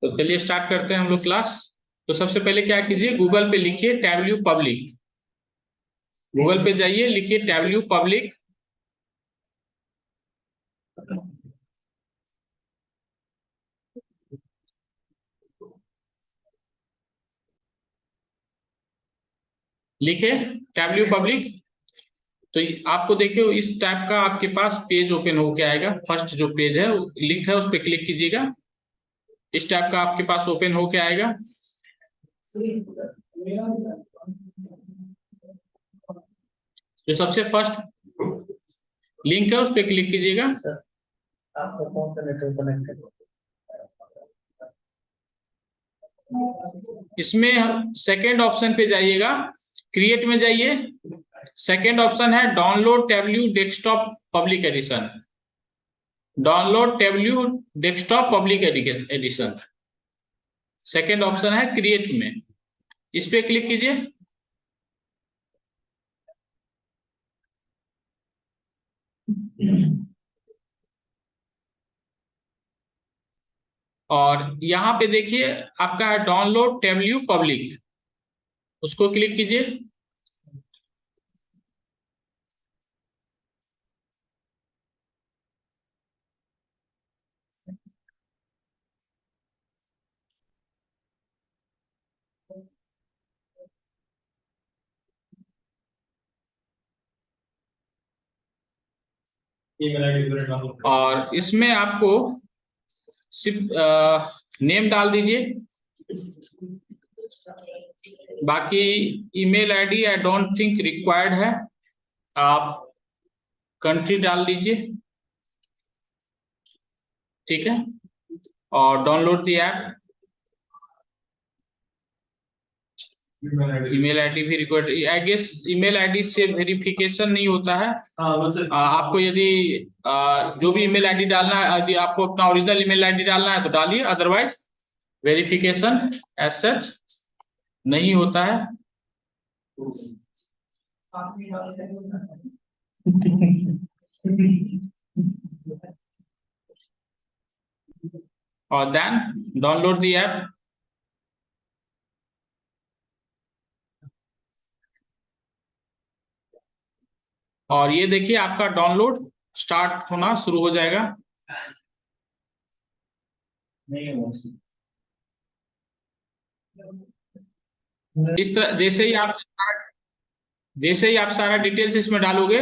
तो चलिए स्टार्ट करते हैं हम लोग क्लास। तो सबसे पहले क्या कीजिए, गूगल पे लिखिए टैबल्यू पब्लिक। गूगल पे जाइए, लिखिए टैबल्यू पब्लिक। लिखे टैबल्यू पब्लिक। तो आपको देखिए इस टाइप का आपके पास पेज ओपन होके आएगा। फर्स्ट जो पेज है लिंक है उस पर क्लिक कीजिएगा। इस टाइप का आपके पास ओपन होके आएगा। जो सबसे फर्स्ट लिंक है उस पर क्लिक कीजिएगा। आपका कौन सा नेटवर्क कनेक्ट है? इसमें हम सेकेंड ऑप्शन पे जाइएगा, क्रिएट में जाइए। सेकेंड ऑप्शन है download Tableau desktop public edition. Download Tableau desktop public edition second option है क्रिएट में। इस पे क्लिक कीजिए। और यहाँ पे देखिए आपका है डाउनलोड टैबल्यू पब्लिक, उसको क्लिक कीजिए। और इसमें आपको सिर्फ नेम डाल दीजिए। बाकी email ID I don't think required है। आप कंट्री डाल दीजिए, ठीक है। और download the app. Email ID भी required, I guess email ID से वेरिफिकेशन नहीं होता है। आपको यदि जो भी ईमेल आईडी डालना है, यदि आपको अपना ओरिजिनल ईमेल आईडी डालना है तो डालिए, अदरवाइज वेरिफिकेशन एज सच नहीं होता है। और देन डाउनलोड दी ऐप। और ये देखिए आपका डाउनलोड स्टार्ट होना शुरू हो जाएगा। इस तरह जैसे ही आप सारा डिटेल्स इसमें डालोगे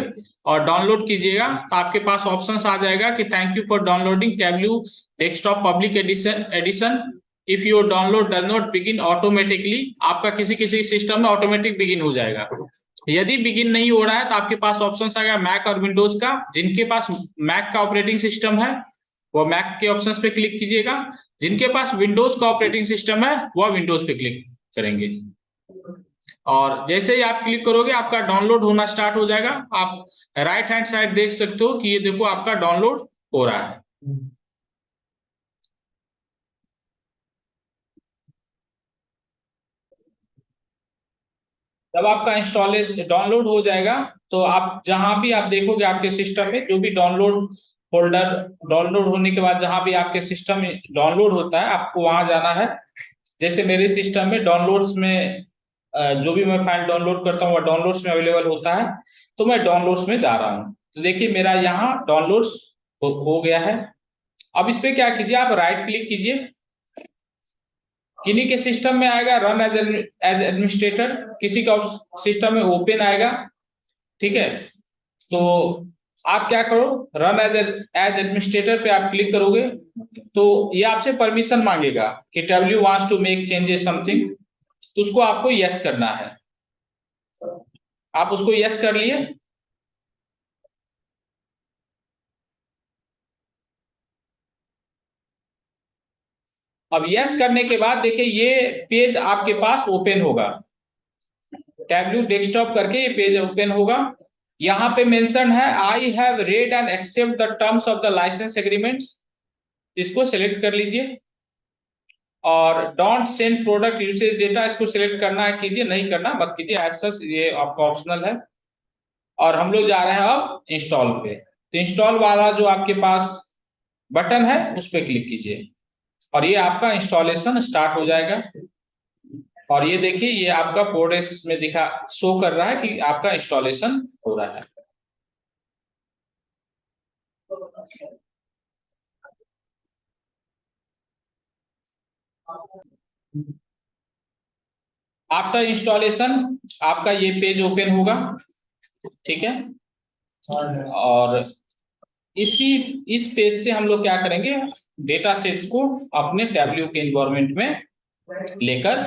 और डाउनलोड कीजिएगा तो आपके पास ऑप्शंस आ जाएगा कि thank you for downloading Tableau desktop public edition. If your download does not begin automatically, आपका किसी किसी सिस्टम में ऑटोमेटिक बिगिन हो जाएगा। यदि बिगिन नहीं हो रहा है तो आपके पास ऑप्शंस आ गया मैक और विंडोज का। जिनके पास मैक का ऑपरेटिंग सिस्टम है वो मैक के ऑप्शंस पे क्लिक कीजिएगा। जिनके पास विंडोज का ऑपरेटिंग सिस्टम है वह विंडोज पे क्लिक करेंगे। और जैसे ही आप क्लिक करोगे आपका डाउनलोड होना स्टार्ट हो जाएगा। आप राइट हैंड साइड देख सकते हो कि ये देखो आपका डाउनलोड हो रहा है। जब आपका इंस्टॉलेशन डाउनलोड हो जाएगा तो आप जहां भी आप देखोगे आपके सिस्टम में जो भी डाउनलोड फोल्डर डाउनलोड होने के बाद जहां भी आपके सिस्टम में डाउनलोड होता है आपको वहां जाना है। जैसे मेरे सिस्टम में डाउनलोड्स में जो भी मैं फाइल डाउनलोड करता हूँ वह डाउनलोड्स में अवेलेबल होता है, तो मैं डाउनलोड्स में जा रहा हूँ। तो देखिए मेरा यहाँ डाउनलोड्स हो गया है। अब इस पे क्या कीजिए, आप राइट क्लिक कीजिए। किन्हीं के सिस्टम में आएगा रन एज एडमिनिस्ट्रेटर, किसी का सिस्टम में ओपन आएगा, ठीक है। तो आप क्या करो, रन एज एडमिनिस्ट्रेटर पे आप क्लिक करोगे तो ये आपसे परमिशन मांगेगा कि Tableau wants to make changes something, तो उसको आपको यस करना है। आप उसको यस कर लिए। अब यस करने के बाद देखिए ये पेज आपके पास ओपन होगा, टैबल्यू डेस्कटॉप करके ये पेज ओपन होगा। यहाँ पे मेंशन है I have read and accept the terms of the license agreements, इसको सिलेक्ट कर लीजिए। और don't send product usage data, इसको सिलेक्ट करना है कीजिए, नहीं करना मत कीजिए, एज सच ये आपका ऑप्शनल है। और हम लोग जा रहे हैं अब इंस्टॉल पे। तो इंस्टॉल वाला जो आपके पास बटन है उस पर क्लिक कीजिए। और ये आपका इंस्टॉलेशन स्टार्ट हो जाएगा। और ये देखिए ये आपका प्रोग्रेस में दिखा शो कर रहा है कि आपका इंस्टॉलेशन हो रहा है। आफ्टर इंस्टॉलेशन आपका ये पेज ओपन होगा, ठीक है। और इस पेज से हम लोग क्या करेंगे, डेटा सेट्स को अपने टैब्ल्यू के एनवायरनमेंट में लेकर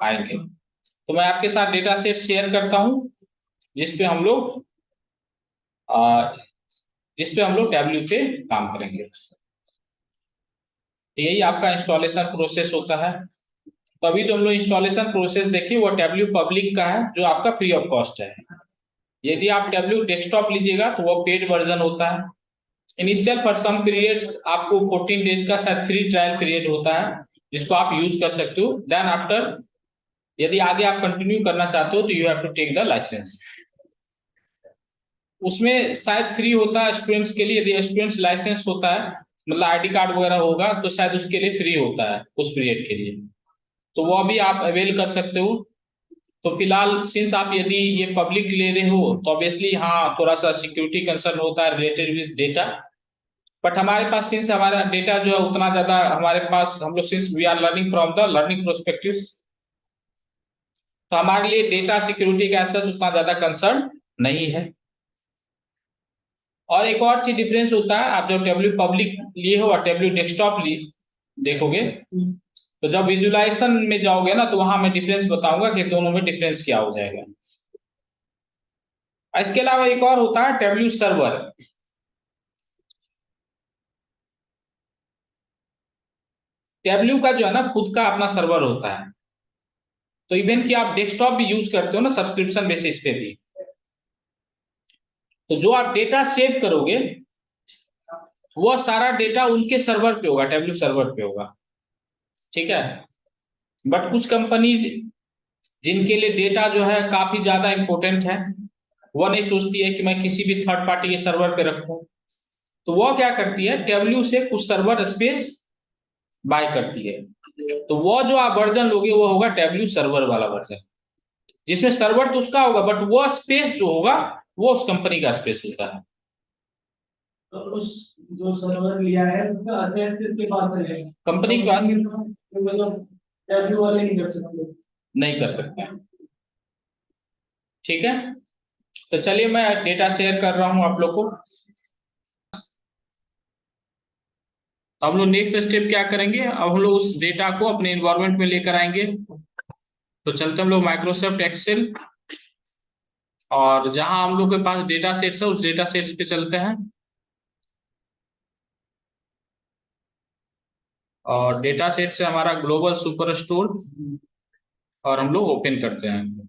आएंगे। तो मैं आपके साथ डेटा सेट शेयर करता हूं जिसपे हम लोग टैब्ल्यू पे काम करेंगे। यही आपका इंस्टॉलेशन प्रोसेस होता है। तो अभी जो हम लोग इंस्टॉलेशन प्रोसेस देखें वो टैब्ल्यू पब्लिक का है जो आपका फ्री ऑफ कॉस्ट है। यदि आप टैब्ल्यू डेस्कटॉप लीजिएगा तो वो पेड वर्जन होता है। इनिशियल फॉर सम पीरियड्स आपको 14 डेज का शायद फ्री ट्रायल पीरियड होता है जिसको आप यूज कर सकते हो। देन आफ्टर यदि आगे आप कंटिन्यू करना चाहते हो तो you have to take the license. उसमें शायद फ्री होता है स्टूडेंट्स के लिए, यदि स्टूडेंट्स लाइसेंस होता है मतलब आईडी कार्ड वगैरह होगा तो शायद उसके लिए फ्री होता है उस पीरियड के लिए, तो वो भी आप अवेल कर सकते हो। तो फिलहाल सिंस आप यदि ये पब्लिक ले रहे हो तो ऑब्वियसली हाँ थोड़ा सा सिक्योरिटी कंसर्न होता है रिलेटेड विद डेटा। बट हमारे पास सिंस हमारा डेटा जो है उतना ज्यादा हमारे पास, हम लोग since we are learning from the learning prospectives, तो हमारे लिए डेटा सिक्योरिटी का ऐसा उतना ज्यादा कंसर्न नहीं है। और एक और चीज डिफरेंस होता है, आप जब टैब्ल्यू पब्लिक लिए हो और टैब्ल्यू डेस्कटॉप लिए देखोगे तो जब विजुलाइजेशन में जाओगे ना तो वहां मैं डिफरेंस बताऊंगा कि दोनों में डिफरेंस क्या हो जाएगा। इसके अलावा एक और होता है टैब्ल्यू सर्वर। टैब्ल्यू का जो है ना खुद का अपना सर्वर होता है। तो इवन कि आप डेस्कटॉप भी यूज करते हो ना सब्सक्रिप्शन बेसिस पे भी, तो जो आप डेटा सेव करोगे वो सारा डेटा उनके सर्वर पे होगा, टैब्ल्यू सर्वर पे होगा, ठीक है। बट कुछ कंपनीज जिनके लिए डेटा जो है काफी ज्यादा इंपॉर्टेंट है वो नहीं सोचती है कि मैं किसी भी थर्ड पार्टी के सर्वर पे रखूं, तो वो क्या करती है टैब्ल्यू से कुछ सर्वर स्पेस बाय करती है। तो वो जो आप वर्जन लोगे वो होगा टैब्ल्यू सर्वर वाला वर्जन, जिसमें सर्वर तो उसका होगा बट वो स्पेस जो होगा वो उस कंपनी का स्पेस होता है। तो उस जो सर्वर लिया है उसका एड्रेस किसके पास रहेगा? कंपनी के पास। मतलब टैब्ल्यू वाले नहीं कर सकते? नहीं कर सकते, ठीक है। तो चलिए मैं डेटा शेयर कर रहा हूं आप लोग को। हम लोग नेक्स्ट स्टेप क्या करेंगे, अब हम लोग उस डेटा को अपने एनवायरनमेंट में लेकर आएंगे। तो चलते हम लोग माइक्रोसॉफ्ट एक्सेल और जहां हम लोग के पास डेटा सेट्स है उस डेटा सेट्स पे चलते हैं और डेटा सेट से हमारा ग्लोबल सुपर स्टोर और हम लोग ओपन करते हैं।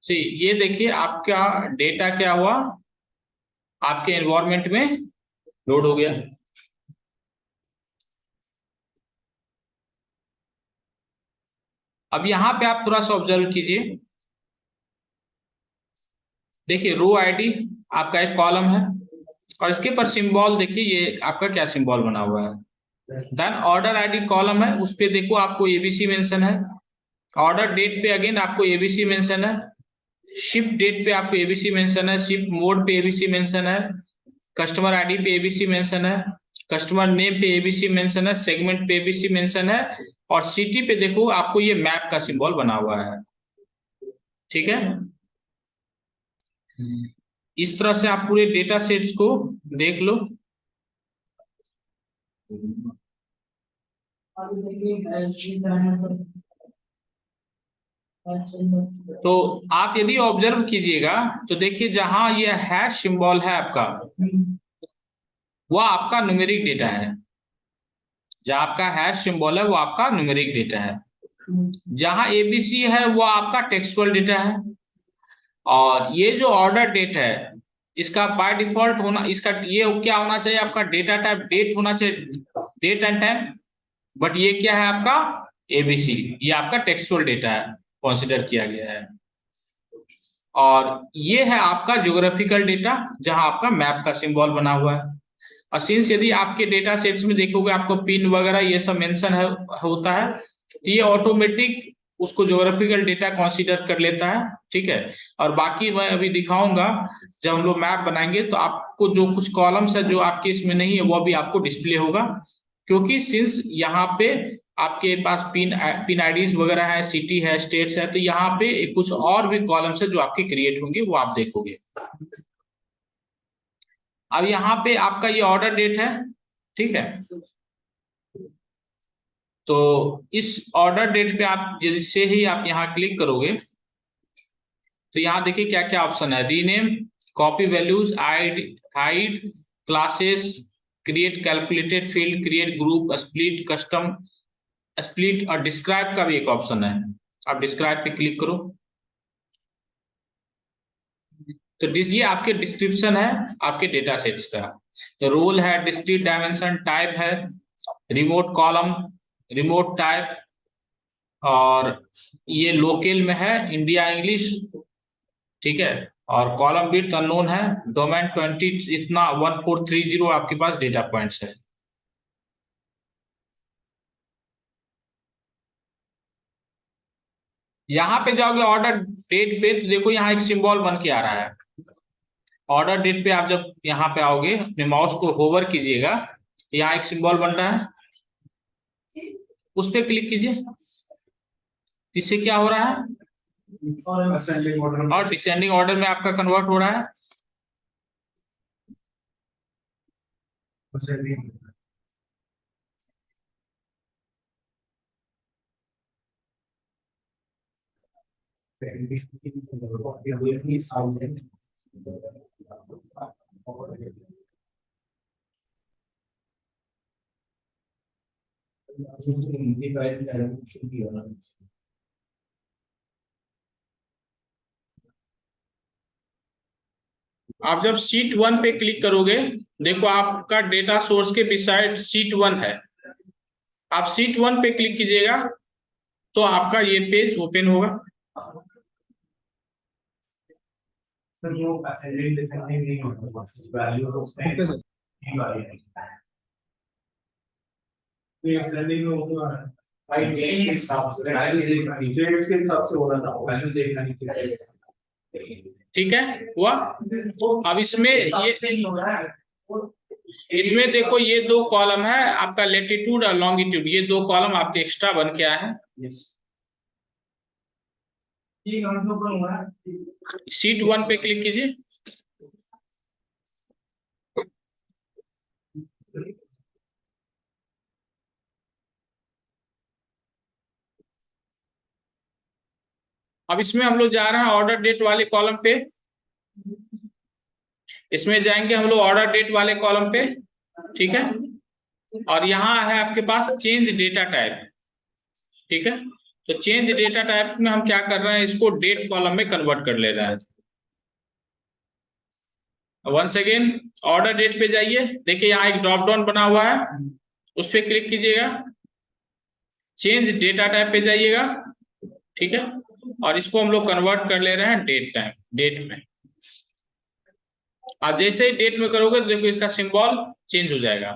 सी ये देखिए आपका डेटा क्या हुआ, आपके एनवायरनमेंट में लोड हो गया। अब यहां पे आप थोड़ा सा ऑब्जर्व कीजिए, देखिए रो आईडी आपका एक कॉलम है और इसके पर सिंबल देखिए ये आपका क्या सिंबल बना हुआ है। देन ऑर्डर आईडी कॉलम है उस पे देखो आपको एबीसी मेंशन है। ऑर्डर डेट पे अगेन आपको एबीसी मेंशन है। शिप डेट पे आपको एबीसी मेंशन है। शिप मोड पे एबीसी मेंशन है। कस्टमर आईडी पे एबीसी मेंशन है। कस्टमर नेम पे एबीसी मेंशन है। सेगमेंट पे एबीसी मेंशन है और सिटी पे देखो आपको ये मैप का सिंबल बना हुआ है, ठीक है। इस तरह से आप पूरे डेटा सेट्स को देख लो। तो आप यदि ऑब्जर्व कीजिएगा तो देखिए जहां ये हैश सिंबल है आपका वो आपका न्यूमेरिक डेटा है। जहां आपका हैश सिंबल है वो आपका न्यूमेरिक डेटा है। जहां एबीसी है वो आपका टेक्सुअल डेटा है, और ये जो ऑर्डर डेट है इसका बाय डिफॉल्ट होना, इसका ये क्या होना चाहिए, आपका डेटा टाइप डेट होना चाहिए, डेट एंड टाइम। बट ये क्या है आपका एबीसी, ये आपका टेक्सुअल डेटा है, कंसिडर किया गया है। और ये है आपका ज्योग्राफिकल डेटा जहां आपका मैप का सिंबल बना हुआ है। और सिंस यदि आपके डेटा सेट्स में देखोगे आपको पिन वगैरह ये सब मेंशन है होता है, तो ये ऑटोमेटिक उसको ज्योग्राफिकल डेटा कंसीडर कर लेता है, ठीक है। और बाकी मैं अभी दिखाऊंगा, जब हम लोग मैप बनाएंगे तो आपको जो कुछ कॉलम्स है जो आपके इसमें नहीं है वो भी आपको डिस्प्ले होगा, क्योंकि सिंस यहाँ पे आपके पास पिन आईडीज वगैरह है, सिटी है, स्टेट्स है, तो यहाँ पे कुछ और भी कॉलम्स है जो आपके क्रिएट होंगे, वो आप देखोगे। अब यहाँ पे आपका ये ऑर्डर डेट है, ठीक है। तो इस ऑर्डर डेट पे आप जैसे ही आप यहाँ क्लिक करोगे तो यहाँ देखिए क्या क्या ऑप्शन है, rename, copy values, hide classes, create calculated field, create group, split, custom split, और डिस्क्राइब का भी एक ऑप्शन है। आप डिस्क्राइब पे क्लिक करो तो ये आपके डिस्क्रिप्शन है आपके डेटा सेट्स का। तो रोल है, डिस्क्रीट डायमेंशन, टाइप है, रिमोट कॉलम, रिमोट टाइप, और ये लोकल में है, इंडिया इंग्लिश, ठीक है। और कॉलम विड्थ अननोन है, डोमेन 20 इतना 1430 आपके पास डेटा पॉइंट्स है। यहाँ पे जाओगे ऑर्डर डेट पे तो देखो यहाँ एक सिंबल बन के आ रहा है। ऑर्डर डेट पे आप जब यहाँ पे आओगे अपने माउस को होवर कीजिएगा, यहाँ एक सिंबल बन रहा है, उस पर क्लिक कीजिए। इससे क्या हो रहा है, और डिसेंडिंग ऑर्डर में आपका कन्वर्ट हो रहा है। आप जब शीट 1 पे क्लिक करोगे, देखो आपका डेटा सोर्स के बिसाइड शीट 1 है, आप शीट 1 पे क्लिक कीजिएगा तो आपका ये पेज ओपन होगा। ठीक है, हुआ। अब इसमें देखो ये दो कॉलम है आपका, लेटीट्यूड और लॉन्गिट्यूड, ये दो कॉलम आपके एक्स्ट्रा बन के आए हैं। शीट 1 पे क्लिक कीजिए। अब इसमें हम लोग जा रहे हैं ऑर्डर डेट वाले कॉलम पे, इसमें जाएंगे हम लोग ऑर्डर डेट वाले कॉलम पे, ठीक है। और यहाँ है आपके पास चेंज डेटा टाइप, ठीक है। तो चेंज डेटा टाइप में हम क्या कर रहे हैं, इसको डेट कॉलम में कन्वर्ट कर ले रहे हैं। वंस अगेन ऑर्डर डेट पे जाइए, देखिए यहाँ एक ड्रॉप डाउन बना हुआ है, उस पर क्लिक कीजिएगा, चेंज डेटा टाइप पे जाइएगा, ठीक है। और इसको हम लोग कन्वर्ट कर ले रहे हैं डेट टाइप, डेट में। आप जैसे ही डेट में करोगे तो देखो इसका सिंबल चेंज हो जाएगा,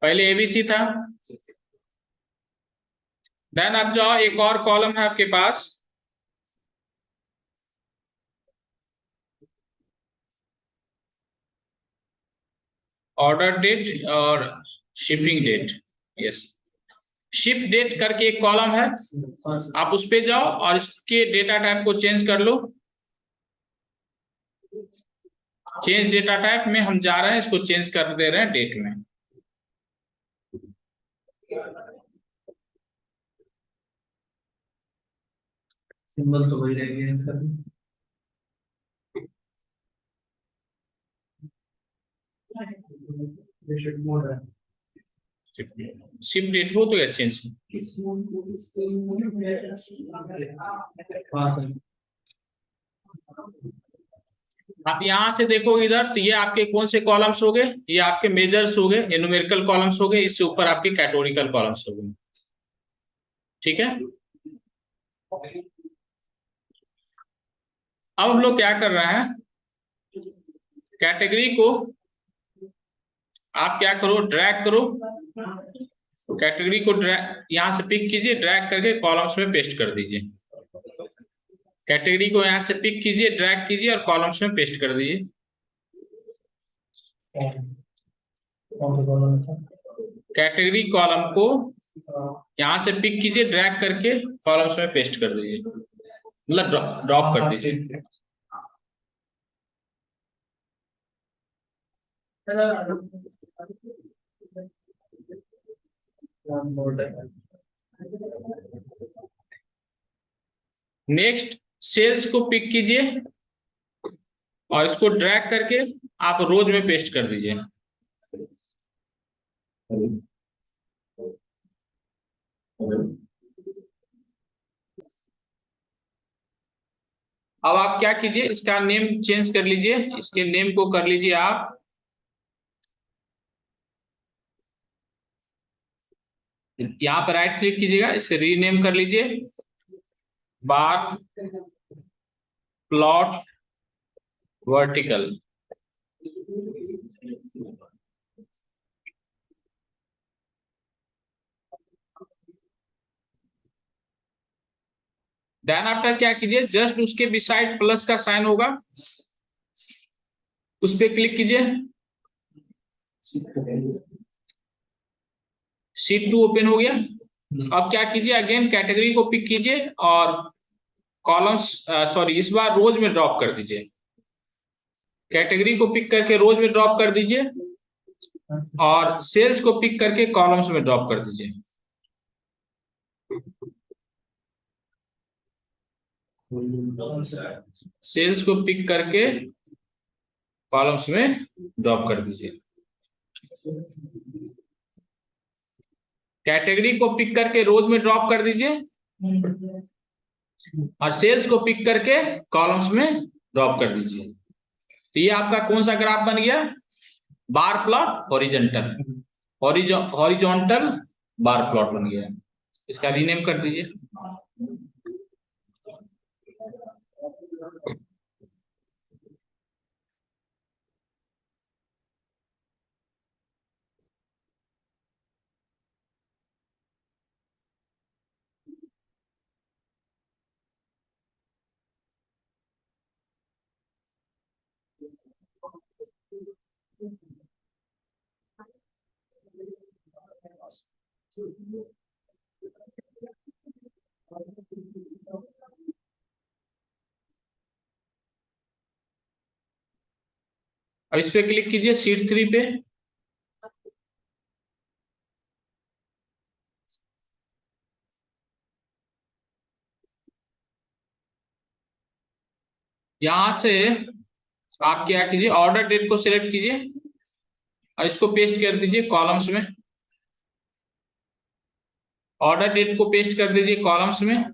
पहले एबीसी था। देन आप जाओ, एक और कॉलम है आपके पास, ऑर्डर डेट और shipping date, yes, ship date करके एक कॉलम है, आप उस पे जाओ और इसके डेटा टाइप को चेंज कर लो। चेंज डेटा टाइप में हम जा रहे हैं, इसको चेंज कर दे रहे हैं डेट में। सिंबल तो वही रह गया इसका। मोड है। शिफ्ट डेट हो तो या चेंज। हाँ सर। आप यहाँ से देखो इधर, तो ये आपके कौन से कॉलम्स हो गए, ये आपके मेजर्स हो गए, न्यूमेरिकल कॉलम्स हो गए, इससे ऊपर आपके कैटेगोरिकल कॉलम्स हो गए। ठीक है, अब हम लोग क्या कर रहे हैं, कैटेगरी को आप क्या करो, ड्रैग करो, कैटेगरी को ड्रैग यहां से पिक कीजिए, ड्रैग करके कॉलम्स में पेस्ट कर दीजिए। कैटेगरी को यहां से पिक कीजिए, ड्रैग कीजिए और कॉलम्स में पेस्ट कर दीजिए। कैटेगरी कॉलम को यहां से पिक कीजिए, ड्रैग करके कॉलम्स में पेस्ट कर दीजिए, मतलब ड्रॉप कर दीजिए। नेक्स्ट सेल्स को पिक कीजिए और इसको ड्रैग करके आप रोज में पेस्ट कर दीजिए। अब आप क्या कीजिए, इसका नेम चेंज कर लीजिए, इसके नेम को कर लीजिए आप यहाँ पर राइट क्लिक कीजिएगा, इसे रीनेम कर लीजिए, bar plot vertical. Then after क्या कीजिए, जस्ट उसके बिसाइड प्लस का साइन होगा, उस पर क्लिक कीजिए, शीट 2 ओपन हो गया। अब क्या कीजिए, अगेन कैटेगरी को पिक कीजिए और कॉलम्स सॉरी इस बार रोज में ड्रॉप कर दीजिए। कैटेगरी को पिक करके रोज में ड्रॉप कर दीजिए और सेल्स को पिक करके कॉलम्स में ड्रॉप कर दीजिए। सेल्स को पिक करके कॉलम्स में ड्रॉप कर दीजिए। कैटेगरी को पिक करके रोज में ड्रॉप कर दीजिए और सेल्स को पिक करके कॉलम्स में ड्रॉप कर दीजिए। तो ये आपका कौन सा ग्राफ बन गया, bar plot horizontal, horizontal bar plot बन गया। इसका रीनेम कर दीजिए। अब इस पे क्लिक कीजिए, शीट 3 पे। यहां से आप क्या कीजिए, ऑर्डर डेट को सिलेक्ट कीजिए और इसको पेस्ट कर दीजिए कॉलम्स में। ऑर्डर डेट को पेस्ट कर दीजिए कॉलम्स में,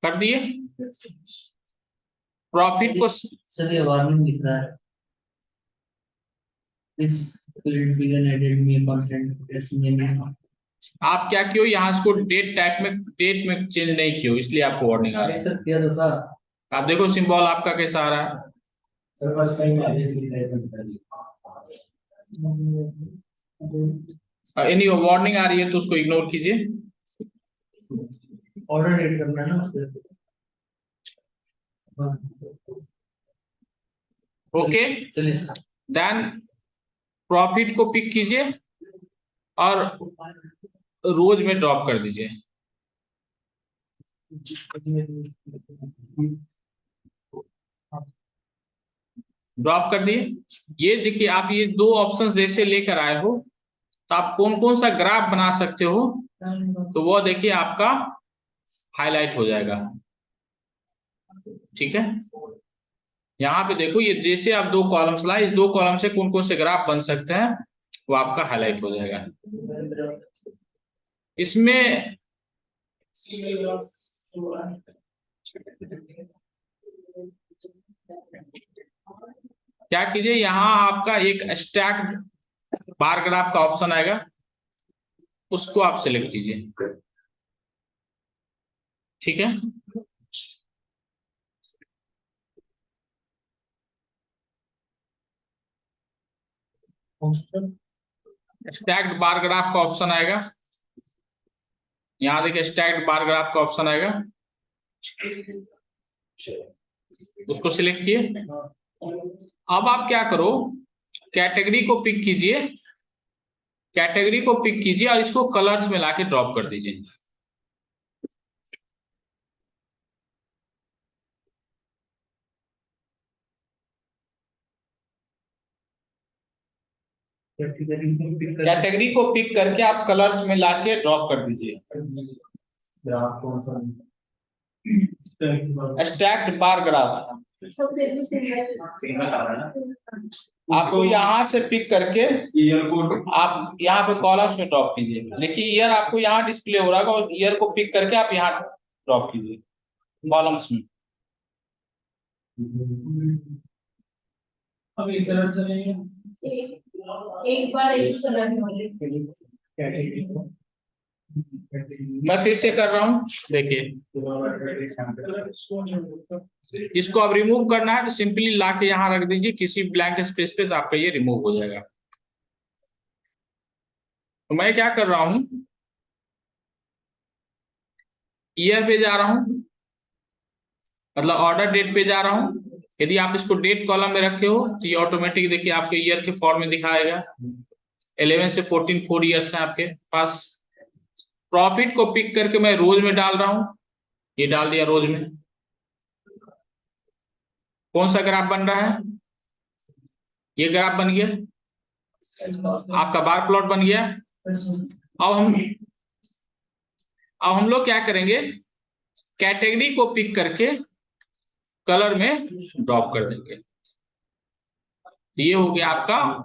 कर दिए। प्रॉफिट को सर ये वार्निंग दिख रहा है, इस फील्ड बिगन एडेड में कंटेंट इसमें आप क्या किए, यहाँ इसको डेट में चेंज नहीं किए, इसलिए आपको वार्निंग आ रही है। सर किया तो था। आप देखो सिंबल आपका कैसा आ रहा है। सर बस टाइम आदेश दिख रहा है। एनी वार्निंग आ रही है तो उसको इग्नोर कीजिए। ऑर्डर डेट करना है ना उसपे। ओके, चलिए देन प्रॉफिट को पिक कीजिए और रोज में ड्रॉप कर दीजिए। ड्रॉप कर दिए। ये देखिए, आप ये दो ऑप्शंस जैसे लेकर आए हो तो आप कौन कौन सा ग्राफ बना सकते हो, तो वो देखिए आपका हाईलाइट हो जाएगा। ठीक है, यहाँ पे देखो, ये जैसे आप दो कॉलम्स लाए, इस दो कॉलम से कौन कौन से ग्राफ बन सकते हैं वो आपका हाईलाइट हो जाएगा। इसमें क्या कीजिए, यहाँ आपका एक स्टैक्ड बार ग्राफ का ऑप्शन आएगा, उसको आप सिलेक्ट कीजिए। ठीक है, स्टैक्ड बार ग्राफ का ऑप्शन आएगा, यहाँ देखिए स्टैक्ड बार ग्राफ का ऑप्शन आएगा, उसको सिलेक्ट किए। अब आप क्या करो, कैटेगरी को पिक कीजिए, कैटेगरी को पिक कीजिए और इसको कलर्स में लाके ड्रॉप कर दीजिए। कैटेगरी को पिक करके आप कलर्स में लाके ड्रॉप कर दीजिए। स्टैक्ड बार ग्राफ आपको यहाँ से पिक करके आप यहाँ पे कॉलम्स में ड्रॉप कीजिए। देखिए ईयर आपको यहाँ डिस्प्ले हो रहा है और ईयर को पिक करके आप यहाँ ड्रॉप कीजिए कॉलम्स में। अब एक तरफ चलेंगे, एक बार एक मैं फिर से कर रहा हूँ, देखिए इसको अब रिमूव करना है तो सिंपली लाके यहाँ रख दीजिए किसी ब्लैंक स्पेस पे, तो आपका ये रिमूव हो जाएगा। तो मैं क्या कर रहा हूं, ईयर पे जा रहा हूं, मतलब ऑर्डर डेट पे जा रहा हूं। यदि आप इसको डेट कॉलम में रखे हो तो ये ऑटोमेटिक देखिए आपके ईयर के फॉर्म में दिखाएगा। 11 से 14 4 ईयर्स है आपके पास। प्रॉफिट को पिक करके मैं रोज में डाल रहा हूं, ये डाल दिया रोज में। कौन सा ग्राफ बन रहा है, ये ग्राफ बन गया, आपका बार प्लॉट बन गया। अब हम लोग क्या करेंगे, कैटेगरी को पिक करके कलर में ड्रॉप कर देंगे। ये हो गया आपका,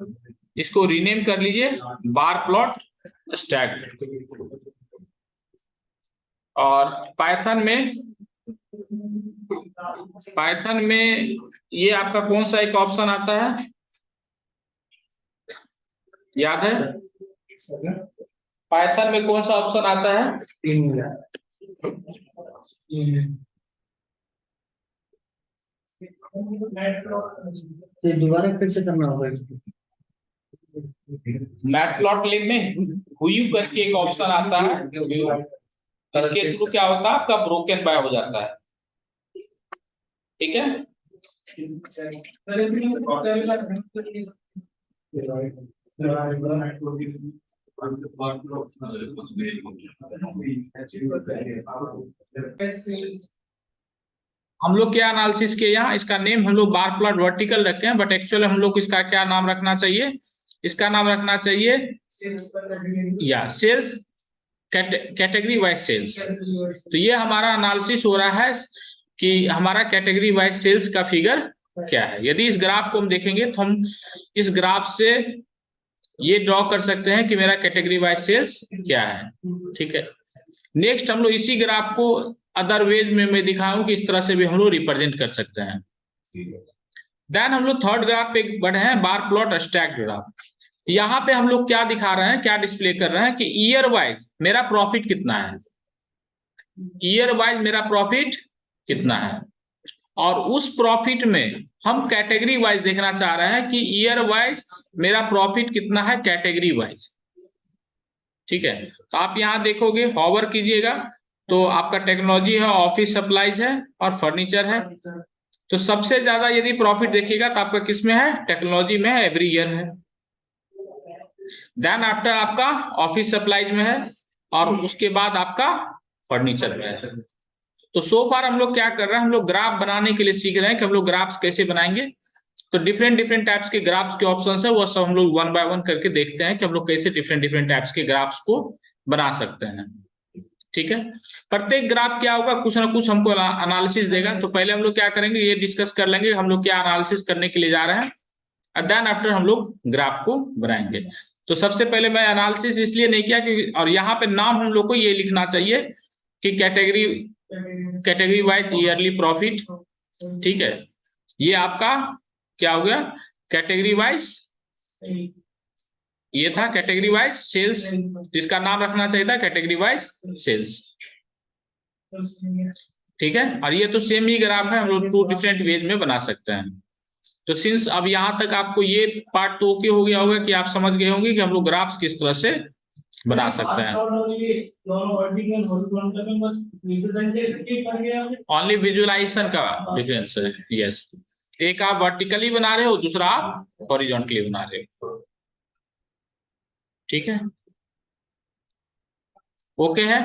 इसको रीनेम कर लीजिए बार प्लॉट स्टैक्ड। और पाइथन में ये आपका कौन सा एक ऑप्शन आता है, याद है? पाइथन में कौन सा ऑप्शन आता है? दोबारा फिर से करना होगा इसको। मैटप्लॉटलिब में हुयू करके एक ऑप्शन आता है, जिसके थ्रू क्या होता है आपका ब्रोकन बाय हो जाता है। ठीक है, हम लोग क्या एनालिसिस किए यहाँ, इसका नेम हम लोग बार प्लॉट वर्टिकल रखे हैं, बट एक्चुअली हम लोग इसका क्या नाम रखना चाहिए, इसका नाम रखना चाहिए या सेल्स कैटेगरी वाइज सेल्स। तो ये हमारा एनालिसिस हो रहा है कि हमारा कैटेगरी वाइज सेल्स का फिगर क्या है। यदि इस ग्राफ को हम देखेंगे तो हम इस ग्राफ से ये ड्रॉ कर सकते हैं कि मेरा कैटेगरी वाइज सेल्स क्या है। ठीक है, नेक्स्ट हम लोग इसी ग्राफ को अदर वेज में मैं दिखाऊं कि इस तरह से भी हम लोग रिप्रेजेंट कर सकते हैं। देन हम लोग थर्ड ग्राफ पे बढ़े हैं, बार प्लॉट स्टैक्ड ग्राफ। यहाँ पे हम लोग क्या दिखा रहे हैं, क्या डिस्प्ले कर रहे हैं कि ईयर वाइज मेरा प्रॉफिट कितना है, ईयर वाइज मेरा प्रॉफिट कितना है, और उस प्रॉफिट में हम कैटेगरी वाइज देखना चाह रहे हैं कि ईयर वाइज मेरा प्रॉफिट कितना है कैटेगरी वाइज। ठीक है, तो आप यहाँ देखोगे, हॉवर कीजिएगा तो आपका टेक्नोलॉजी है, ऑफिस सप्लाईज है और फर्नीचर है। तो सबसे ज्यादा यदि प्रॉफिट देखिएगा तो आपका किस में है, टेक्नोलॉजी में है, एवरी ईयर है। देन आफ्टर आपका ऑफिस सप्लाईज में है और उसके बाद आपका फर्नीचर में है। तो सो फार हम लोग क्या कर रहे हैं, हम लोग ग्राफ बनाने के लिए सीख रहे हैं कि हम लोग ग्राफ्स कैसे बनाएंगे। तो डिफरेंट टाइप्स के ग्राफ्स के ऑप्शंस है, वो सब हम लोग 1 बाय 1 करके देखते हैं कि हम लोग कैसे डिफरेंट टाइप्स के ग्राफ्स को बना सकते हैं। ठीक है, प्रत्येक ग्राफ क्या होगा, कुछ ना कुछ हमको एनालिसिस देगा। तो पहले हम लोग क्या करेंगे, ये डिस्कस कर लेंगे हम लोग क्या एनालिसिस करने के लिए जा रहे हैं, और देन आफ्टर हम लोग ग्राफ को बनाएंगे। तो सबसे पहले मैं एनालिसिस इसलिए नहीं किया कि, और यहाँ पे नाम हम लोग को ये लिखना चाहिए कि कैटेगरी वाइज ईयरली प्रॉफिट, ठीक है। ये आपका क्या हो गया, कैटेगरी वाइज, ये था कैटेगरी वाइज सेल्स, इसका नाम रखना चाहिए था कैटेगरी वाइज सेल्स, ठीक है। और ये तो सेम ही ग्राफ है, हम लोग 2 डिफरेंट वेज में बना सकते हैं। तो सिंस अब यहाँ तक आपको ये पार्ट तो ओके हो गया होगा कि आप समझ गए होंगे कि हम लोग ग्राफ्स किस तरह से बना सकते हैं। ओनली विजुअलाइजेशन का डिफरेंस है, यस। एक आप वर्टिकली बना रहे हो, दूसरा आप हॉरिजॉन्टली बना रहे हो, ठीक है, ओके है।